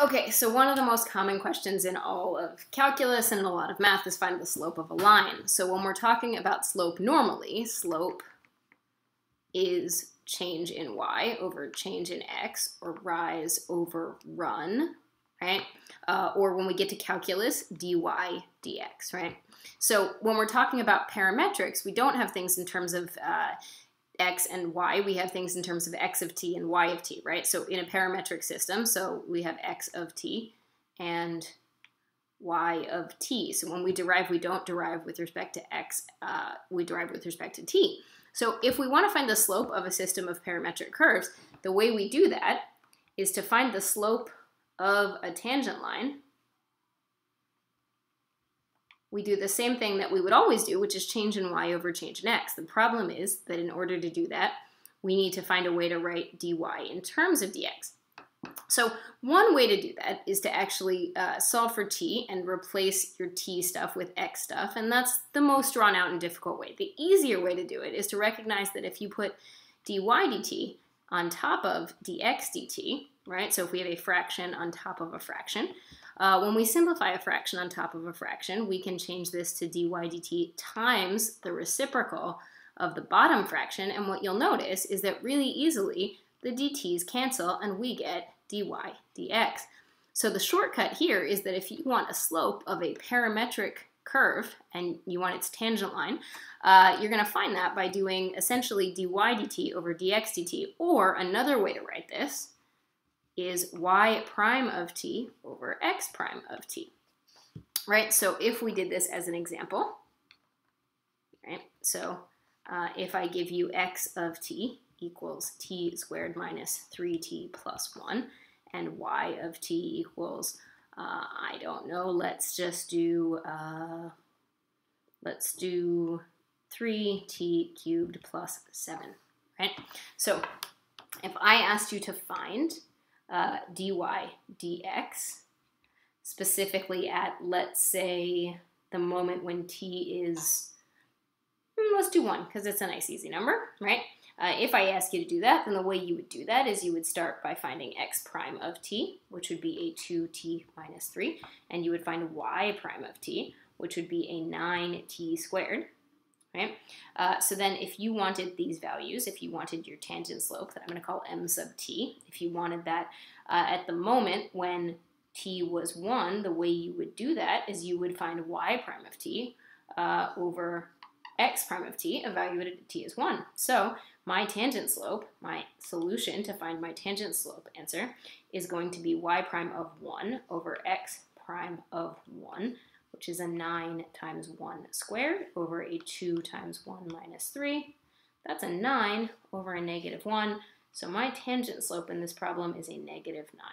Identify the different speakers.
Speaker 1: Okay, so one of the most common questions in all of calculus and in a lot of math is find the slope of a line. So when we're talking about slope normally, slope is change in y over change in x, or rise over run, right? Or when we get to calculus, dy dx, right? So when we're talking about parametrics, we don't have things in terms of x and y, we have things in terms of x of t and y of t, right? So in a parametric system, so we have x of t and y of t. So when we derive, we don't derive with respect to x, we derive with respect to t. So if we want to find the slope of a system of parametric curves, the way we do that is to find the slope of a tangent line. We do the same thing that we would always do, which is change in y over change in x. The problem is that in order to do that, we need to find a way to write dy in terms of dx. So one way to do that is to actually solve for t and replace your t stuff with x stuff, and that's the most drawn out and difficult way. The easier way to do it is to recognize that if you put dy dt on top of dx dt, right? So if we have a fraction on top of a fraction, when we simplify a fraction on top of a fraction, we can change this to dy dt times the reciprocal of the bottom fraction, and what you'll notice is that really easily the dt's cancel and we get dy dx. So the shortcut here is that if you want a slope of a parametric curve and you want its tangent line, you're going to find that by doing essentially dy dt over dx dt, or another way to write this is y prime of t over x prime of t, right? So if we did this as an example, right? So if I give you x of t equals t squared minus 3t plus 1, and y of t equals, I don't know, let's do 3t cubed plus 7, right? So if I asked you to find dy dx, specifically at, let's say, the moment when t is, let's do 1, because it's a nice easy number, right? If I ask you to do that, then the way you would do that is you would start by finding x prime of t, which would be a 2t minus 3, and you would find y prime of t, which would be a 9t squared, right? So then if you wanted these values, if you wanted your tangent slope that I'm going to call m sub t, if you wanted that at the moment when t was 1, the way you would do that is you would find y prime of t over x prime of t evaluated at t is 1. So my tangent slope, my solution to find my tangent slope answer, is going to be y prime of 1 over x prime of 1, which is a 9 times 1 squared over a 2 times 1 minus 3. That's a 9 over a negative 1. So my tangent slope in this problem is a negative 9.